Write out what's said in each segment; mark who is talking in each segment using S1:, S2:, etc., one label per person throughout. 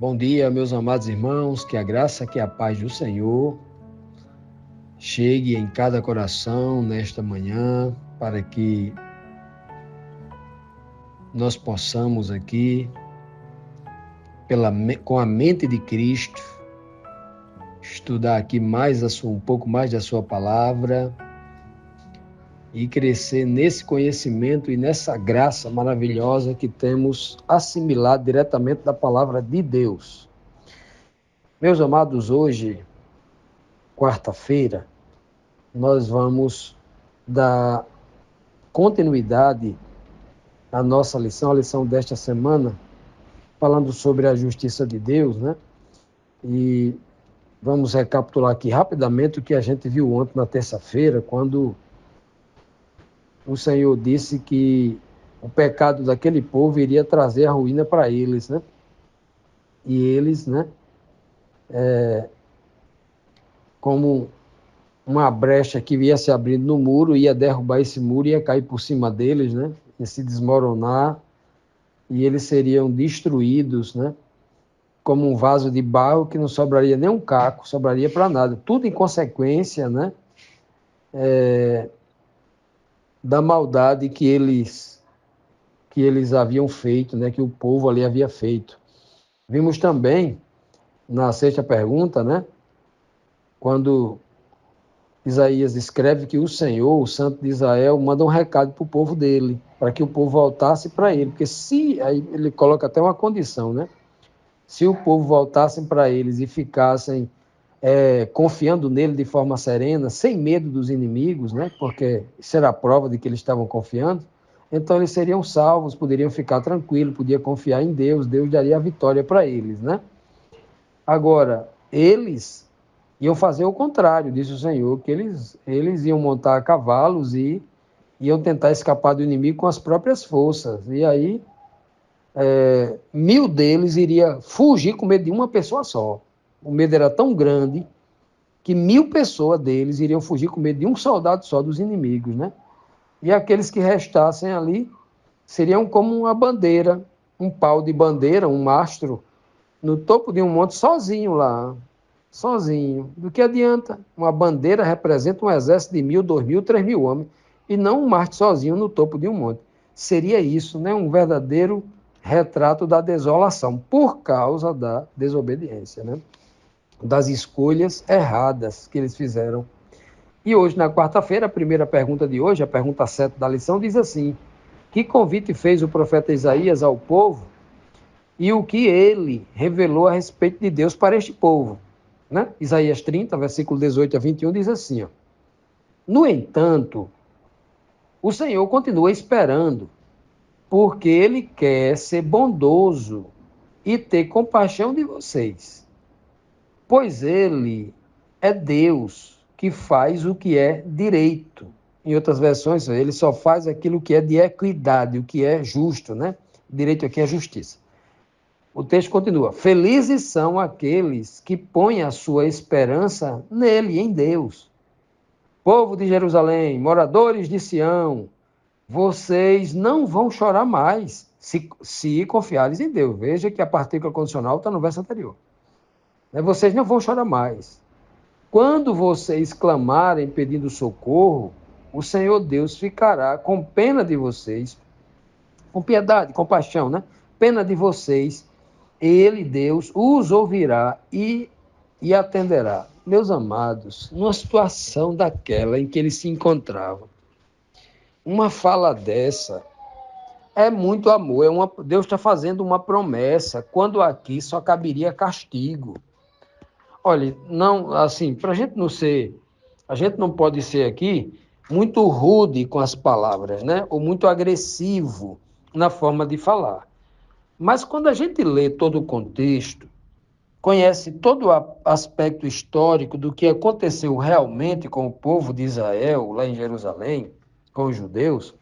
S1: Bom dia, meus amados irmãos, que a graça, que a paz do Senhor chegue em cada coração nesta manhã, para que nós possamos aqui, com a mente de Cristo, estudar aqui um pouco mais da sua palavra e crescer nesse conhecimento e nessa graça maravilhosa que temos assimilado diretamente da palavra de Deus. Meus amados, hoje, quarta-feira, nós vamos dar continuidade à nossa lição, a lição desta semana, falando sobre a justiça de Deus, né? E vamos recapitular aqui rapidamente o que a gente viu ontem na terça-feira, quando o Senhor disse que o pecado daquele povo iria trazer a ruína para eles, né? E eles, né, como uma brecha que ia se abrindo no muro, ia derrubar esse muro, ia cair por cima deles, né? Ia se desmoronar e eles seriam destruídos, né? Como um vaso de barro que não sobraria nem um caco, sobraria para nada. Tudo em consequência, né? Da maldade que eles haviam feito, né? Que o povo ali havia feito. Vimos também na sexta pergunta, né? Quando Isaías escreve que o Senhor, o Santo de Israel, manda um recado para o povo dele, para que o povo voltasse para ele. Porque aí ele coloca até uma condição, né? Se o povo voltassem para eles e ficassem confiando nele de forma serena, sem medo dos inimigos, né? Porque isso era a prova de que eles estavam confiando, então eles seriam salvos, poderiam ficar tranquilos, podiam confiar em Deus, Deus daria a vitória para eles, né? Agora, eles iam fazer o contrário, disse o Senhor, que eles iam montar cavalos e iam tentar escapar do inimigo com as próprias forças. E aí, 1000 deles iria fugir com medo de uma pessoa só. O medo era tão grande que 1000 pessoas deles iriam fugir com medo de um soldado só dos inimigos, né? E aqueles que restassem ali seriam como uma bandeira, um pau de bandeira, um mastro, no topo de um monte, sozinho lá. Sozinho. Do que adianta? Uma bandeira representa um exército de 1000, 2000, 3000 homens, e não um mastro sozinho no topo de um monte. Seria isso, né? Um verdadeiro retrato da desolação, por causa da desobediência, né? Das escolhas erradas que eles fizeram. E hoje, na quarta-feira, a primeira pergunta de hoje, a pergunta 7 da lição, diz assim: que convite fez o profeta Isaías ao povo e o que ele revelou a respeito de Deus para este povo? Né? Isaías 30, versículo 18 a 21, diz assim: ó, no entanto, o Senhor continua esperando, porque ele quer ser bondoso e ter compaixão de vocês, pois ele é Deus que faz o que é direito. Em outras versões, ele só faz aquilo que é de equidade, o que é justo, né? Direito aqui é justiça. O texto continua: felizes são aqueles que põem a sua esperança nele, em Deus. Povo de Jerusalém, moradores de Sião, vocês não vão chorar mais se confiares em Deus. Veja que a partícula condicional está no verso anterior. Vocês não vão chorar mais. Quando vocês clamarem pedindo socorro, o Senhor Deus ficará com pena de vocês, com piedade, compaixão, né? Pena de vocês. Ele, Deus, os ouvirá e atenderá. Meus amados, numa situação daquela em que eles se encontravam, uma fala dessa é muito amor. Deus está fazendo uma promessa, quando aqui só caberia castigo. Olha, não, assim, para a gente não ser, a gente não pode ser aqui muito rude com as palavras, né? Ou muito agressivo na forma de falar. Mas quando a gente lê todo o contexto, conhece todo o aspecto histórico do que aconteceu realmente com o povo de Israel, lá em Jerusalém, com os judeus,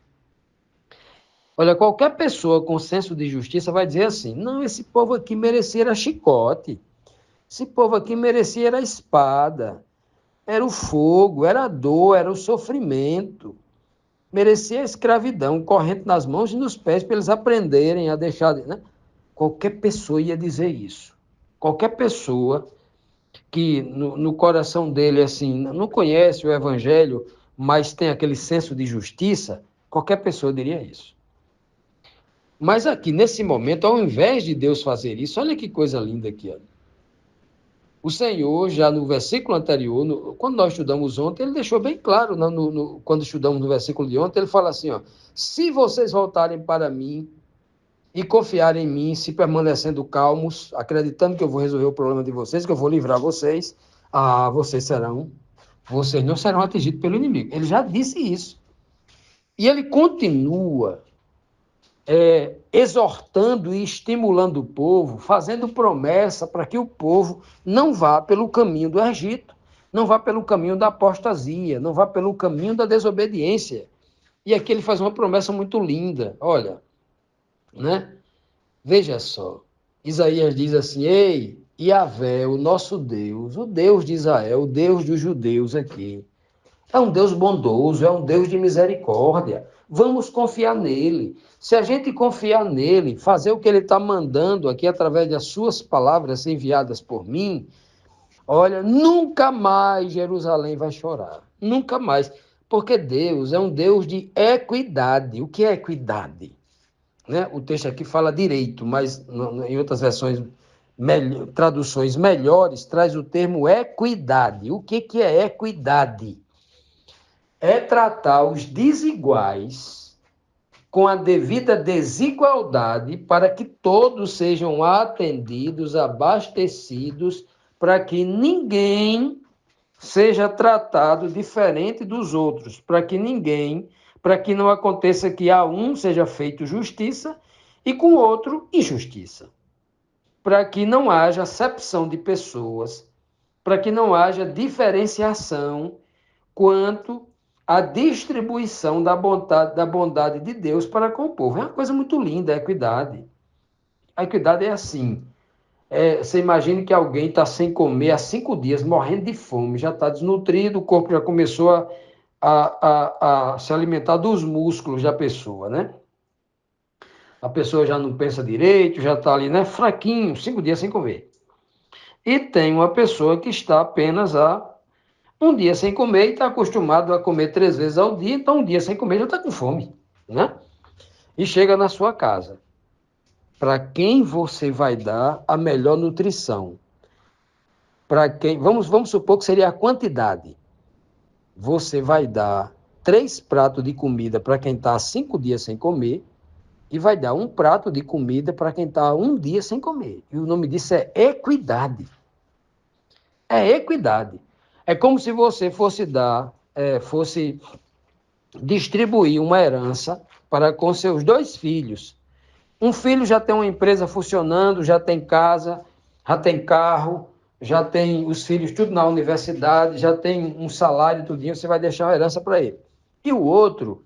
S1: olha, qualquer pessoa com senso de justiça vai dizer assim: não, esse povo aqui merecia era chicote, esse povo aqui merecia era espada, era o fogo, era a dor, era o sofrimento, merecia a escravidão, corrente nas mãos e nos pés para eles aprenderem a deixar, né? Qualquer pessoa ia dizer isso. Qualquer pessoa que no coração dele, assim, não conhece o Evangelho, mas tem aquele senso de justiça, qualquer pessoa diria isso. Mas aqui, nesse momento, ao invés de Deus fazer isso, olha que coisa linda aqui, olha. O Senhor, já no versículo anterior, quando nós estudamos ontem, ele deixou bem claro, quando estudamos no versículo de ontem, ele fala assim, ó, se vocês voltarem para mim e confiarem em mim, se permanecendo calmos, acreditando que eu vou resolver o problema de vocês, que eu vou livrar vocês, vocês não serão atingidos pelo inimigo. Ele já disse isso. E ele continua exortando e estimulando o povo, fazendo promessa para que o povo não vá pelo caminho do Egito, não vá pelo caminho da apostasia, não vá pelo caminho da desobediência. E aqui ele faz uma promessa muito linda. Olha, né? Veja só, Isaías diz assim, ei, Yahvé, o nosso Deus, o Deus de Israel, o Deus dos judeus aqui, é um Deus bondoso, é um Deus de misericórdia. Vamos confiar nele. Se a gente confiar nele, fazer o que ele está mandando aqui através das suas palavras enviadas por mim, olha, nunca mais Jerusalém vai chorar. Nunca mais. Porque Deus é um Deus de equidade. O que é equidade? Né? O texto aqui fala direito, mas em outras versões, traduções melhores, traz o termo equidade. O que é equidade? É tratar os desiguais com a devida desigualdade para que todos sejam atendidos, abastecidos, para que ninguém seja tratado diferente dos outros, para que não aconteça que a um seja feito justiça e com o outro injustiça. Para que não haja acepção de pessoas, para que não haja diferenciação quanto à distribuição da bondade de Deus para com o povo. É uma coisa muito linda, a equidade. A equidade é assim. Você imagina que alguém está sem comer há 5 dias, morrendo de fome, já está desnutrido, o corpo já começou a se alimentar dos músculos da pessoa, né? A pessoa já não pensa direito, já está ali, né, fraquinho, 5 dias sem comer. E tem uma pessoa que está apenas há um dia sem comer e está acostumado a comer 3 vezes ao dia, então um dia sem comer já está com fome, né? E chega na sua casa. Para quem você vai dar a melhor nutrição? Para quem? Vamos supor que seria a quantidade. Você vai dar 3 pratos de comida para quem está 5 dias sem comer e vai dar 1 prato de comida para quem está 1 dia sem comer. E o nome disso é equidade. É equidade. É como se você fosse distribuir uma herança para com seus 2 filhos. Um filho já tem uma empresa funcionando, já tem casa, já tem carro, já tem os filhos tudo na universidade, já tem um salário, tudinho, você vai deixar uma herança para ele. E o outro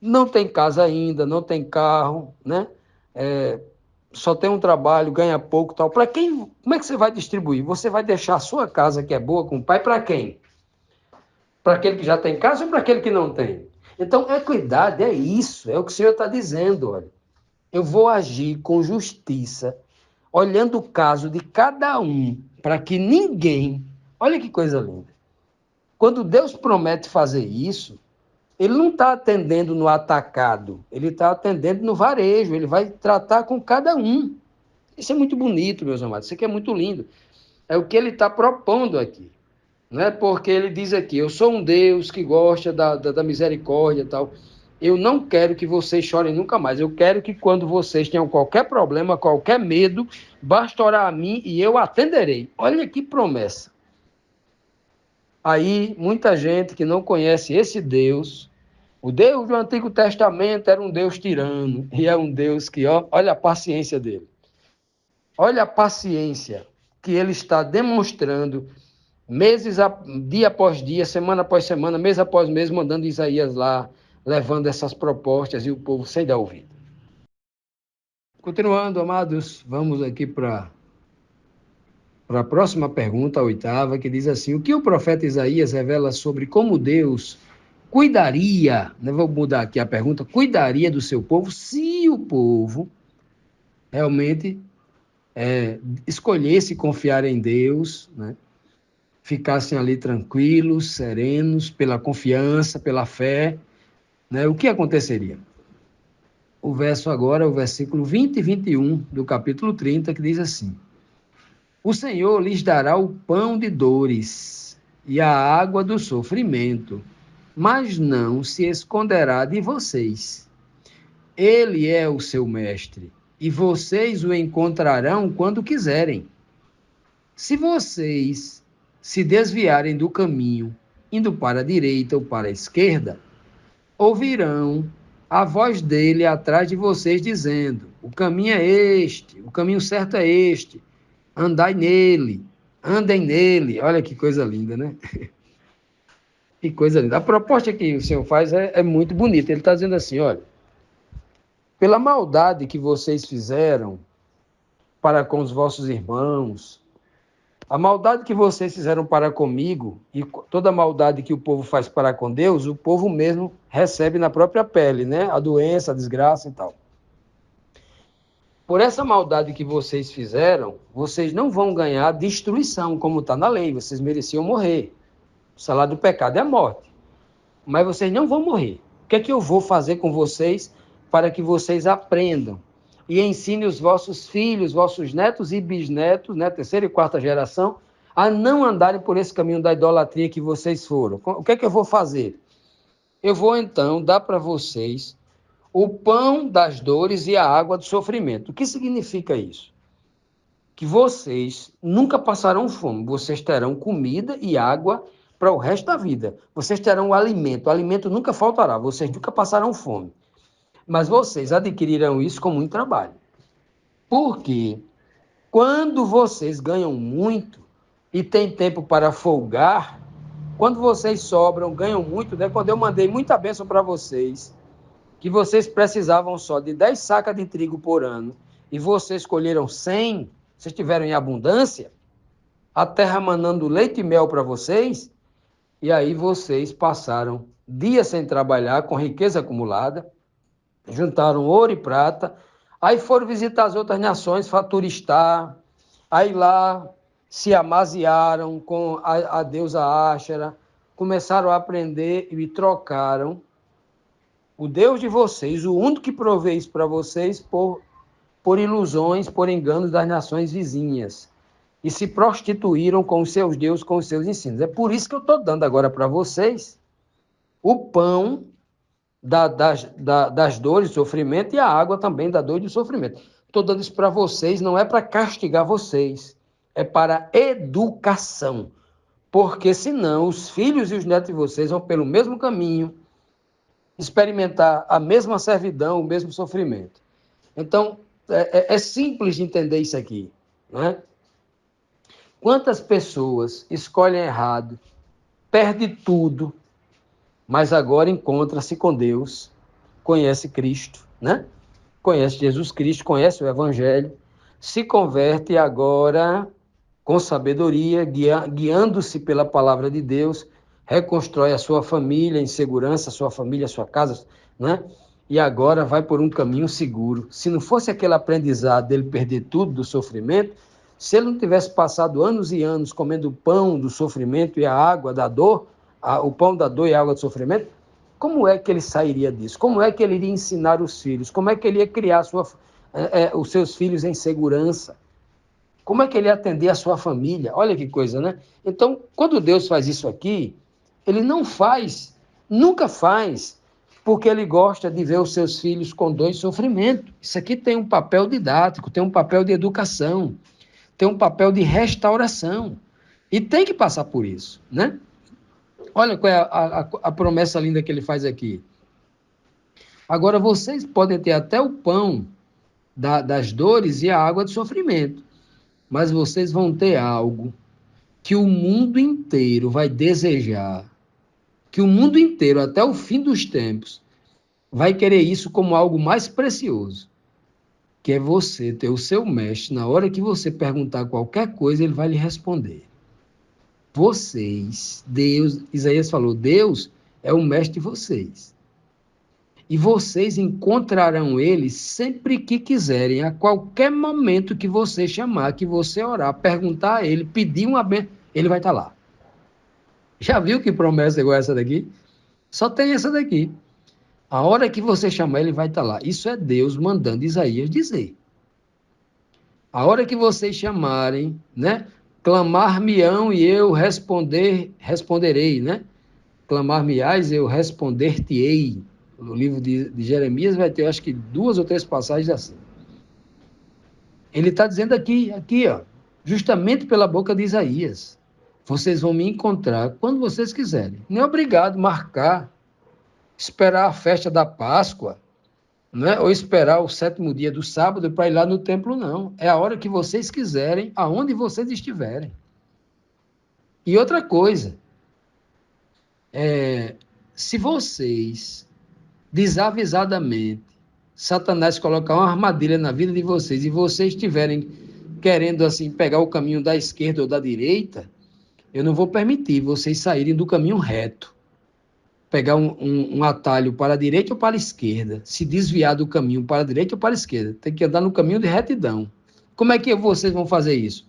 S1: não tem casa ainda, não tem carro, né? Só tem um trabalho, ganha pouco, tal. Para quem? Como é que você vai distribuir? Você vai deixar a sua casa que é boa com o pai para quem? Para aquele que já tem casa ou para aquele que não tem? Então, equidade é isso, é o que o Senhor está dizendo, olha. Eu vou agir com justiça, olhando o caso de cada um, para que ninguém... Olha que coisa linda. Quando Deus promete fazer isso, ele não está atendendo no atacado, ele está atendendo no varejo, ele vai tratar com cada um. Isso é muito bonito, meus amados, isso aqui é muito lindo. É o que ele está propondo aqui. Né? Porque ele diz aqui, eu sou um Deus que gosta da misericórdia e tal. Eu não quero que vocês chorem nunca mais. Eu quero que quando vocês tenham qualquer problema, qualquer medo, basta orar a mim e eu atenderei. Olha que promessa. Aí, muita gente que não conhece esse Deus, o Deus do Antigo Testamento era um Deus tirano, e é um Deus que, olha a paciência dele. Olha a paciência que ele está demonstrando dia após dia, semana após semana, mês após mês, mandando Isaías lá, levando essas propostas e o povo sem dar ouvido. Continuando, amados, vamos aqui para a próxima pergunta, a 8ª, que diz assim, o que o profeta Isaías revela sobre como Deus cuidaria, né, vou mudar aqui a pergunta, cuidaria do seu povo se o povo realmente escolhessem confiar em Deus, né? Ficassem ali tranquilos, serenos, pela confiança, pela fé, né? O que aconteceria? O verso agora, o versículo 20 e 21 do capítulo 30, que diz assim: O Senhor lhes dará o pão de dores e a água do sofrimento, mas não se esconderá de vocês. Ele é o seu mestre, e vocês o encontrarão quando quiserem. Se vocês se desviarem do caminho, indo para a direita ou para a esquerda, ouvirão a voz dele atrás de vocês dizendo: o caminho é este, o caminho certo é este, andai nele, andem nele. Olha que coisa linda, né? Que coisa linda. A proposta que o Senhor faz é muito bonita. Ele está dizendo assim: olha, pela maldade que vocês fizeram para com os vossos irmãos, a maldade que vocês fizeram para comigo e toda a maldade que o povo faz para com Deus, o povo mesmo recebe na própria pele, né? A doença, a desgraça e tal. Por essa maldade que vocês fizeram, vocês não vão ganhar destruição, como está na lei. Vocês mereciam morrer. O salário do pecado é a morte. Mas vocês não vão morrer. O que é que eu vou fazer com vocês para que vocês aprendam e ensinem os vossos filhos, vossos netos e bisnetos, né, terceira e quarta geração, a não andarem por esse caminho da idolatria que vocês foram? O que é que eu vou fazer? Eu vou, então, dar para vocês o pão das dores e a água do sofrimento. O que significa isso? Que vocês nunca passarão fome, vocês terão comida e água para o resto da vida. Vocês terão o alimento nunca faltará, vocês nunca passarão fome. Mas vocês adquirirão isso com muito trabalho. Porque quando vocês ganham muito e têm tempo para folgar, quando vocês sobram, ganham muito, né? Quando eu mandei muita bênção para vocês, que vocês precisavam só de 10 sacas de trigo por ano, e vocês colheram 100, vocês tiveram em abundância, a terra mandando leite e mel para vocês, e aí vocês passaram dias sem trabalhar, com riqueza acumulada, juntaram ouro e prata, aí foram visitar as outras nações, turistar, aí lá se amaziaram com a deusa Áshera, começaram a aprender e trocaram o Deus de vocês, o único que provê isso para vocês, por ilusões, por enganos das nações vizinhas. E se prostituíram com os seus deuses, com os seus ensinos. É por isso que eu estou dando agora para vocês o pão das dores e sofrimento e a água também da dor e do sofrimento. Estou dando isso para vocês, não é para castigar vocês, é para educação. Porque senão os filhos e os netos de vocês vão pelo mesmo caminho, experimentar a mesma servidão, o mesmo sofrimento. Então, é simples de entender isso aqui, né? Quantas pessoas escolhem errado, perdem tudo, mas agora encontra-se com Deus, conhece Cristo, né? Conhece Jesus Cristo, conhece o Evangelho, se converte agora com sabedoria, guiando-se pela palavra de Deus, reconstrói a sua família em segurança, a sua família, a sua casa, né? E agora vai por um caminho seguro. Se não fosse aquele aprendizado dele perder tudo do sofrimento, se ele não tivesse passado anos e anos comendo o pão do sofrimento e a água da dor, o pão da dor e a água do sofrimento, como é que ele sairia disso? Como é que ele iria ensinar os filhos? Como é que ele ia criar os seus filhos em segurança? Como é que ele ia atender a sua família? Olha que coisa, né? Então, quando Deus faz isso aqui, ele não faz, nunca faz, porque ele gosta de ver os seus filhos com dor e sofrimento. Isso aqui tem um papel didático, tem um papel de educação, tem um papel de restauração. E tem que passar por isso, né? Olha qual é a promessa linda que ele faz aqui. Agora, vocês podem ter até o pão das dores e a água do sofrimento, mas vocês vão ter algo que o mundo inteiro vai desejar, que o mundo inteiro, até o fim dos tempos, vai querer isso como algo mais precioso, que é você ter o seu mestre, na hora que você perguntar qualquer coisa, ele vai lhe responder. Vocês, Deus, Isaías falou, Deus é o mestre de vocês. e vocês encontrarão ele sempre que quiserem, a qualquer momento que você chamar, que você orar, perguntar a ele, pedir uma benção, ele vai estar lá. Já viu que promessa igual essa daqui? Só tem essa daqui. A hora que você chamar, ele vai estar lá. Isso é Deus mandando Isaías dizer. A hora que vocês chamarem, né? Clamar-me-ão e eu responderei, né? Clamar-me-ás e eu responder-te-ei. No livro de Jeremias vai ter, acho que 2 ou 3 passagens assim. Ele está dizendo aqui, ó, justamente pela boca de Isaías. Vocês vão me encontrar quando vocês quiserem. Não é obrigado marcar, esperar a festa da Páscoa, né? Ou esperar o 7º dia do sábado para ir lá no templo, não. É a hora que vocês quiserem, aonde vocês estiverem. E outra coisa, se vocês, desavisadamente, Satanás colocar uma armadilha na vida de vocês e vocês estiverem querendo assim pegar o caminho da esquerda ou da direita, eu não vou permitir vocês saírem do caminho reto. Pegar um atalho para a direita ou para a esquerda, se desviar do caminho para a direita ou para a esquerda. Tem que andar no caminho de retidão. Como é que vocês vão fazer isso?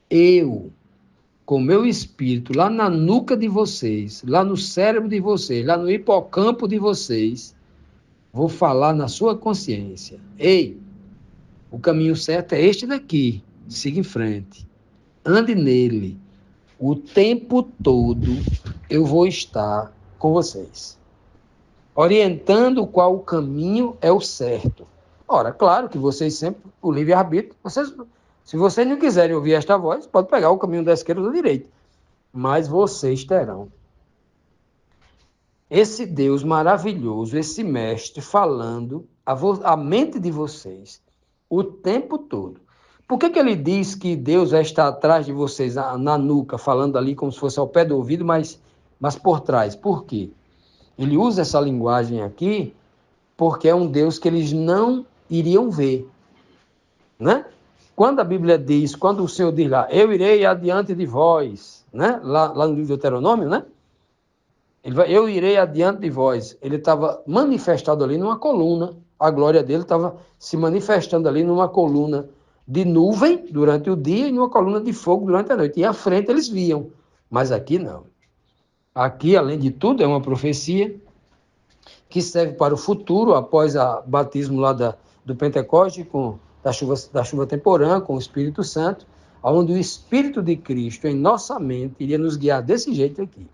S1: Eu, com meu espírito, lá na nuca de vocês, lá no cérebro de vocês, lá no hipocampo de vocês, vou falar na sua consciência. Ei, o caminho certo é este daqui. Siga em frente. Ande nele. O tempo todo eu vou estar com vocês, orientando qual o caminho é o certo. Ora, claro que vocês sempre, o livre-arbítrio, se vocês não quiserem ouvir esta voz, pode pegar o caminho da esquerda ou da direita, mas vocês terão esse Deus maravilhoso, esse mestre falando a mente de vocês o tempo todo. Por que ele diz que Deus já está atrás de vocês, na nuca, falando ali como se fosse ao pé do ouvido, mas por trás? Por quê? Ele usa essa linguagem aqui porque é um Deus que eles não iriam ver, né? Quando a Bíblia diz, quando o Senhor diz lá, eu irei adiante de vós, né? Lá no livro de Deuteronômio, né? Eu irei adiante de vós. Ele estava manifestado ali numa coluna. A glória dele estava se manifestando ali numa coluna de nuvem durante o dia e numa coluna de fogo durante a noite. E à frente eles viam, mas aqui não. Aqui, além de tudo, é uma profecia que serve para o futuro, após o batismo lá do Pentecoste, da chuva temporã, com o Espírito Santo, onde o Espírito de Cristo em nossa mente iria nos guiar desse jeito aqui.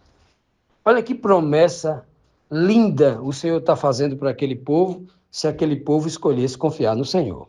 S1: Olha que promessa linda o Senhor está fazendo para aquele povo, se aquele povo escolhesse confiar no Senhor.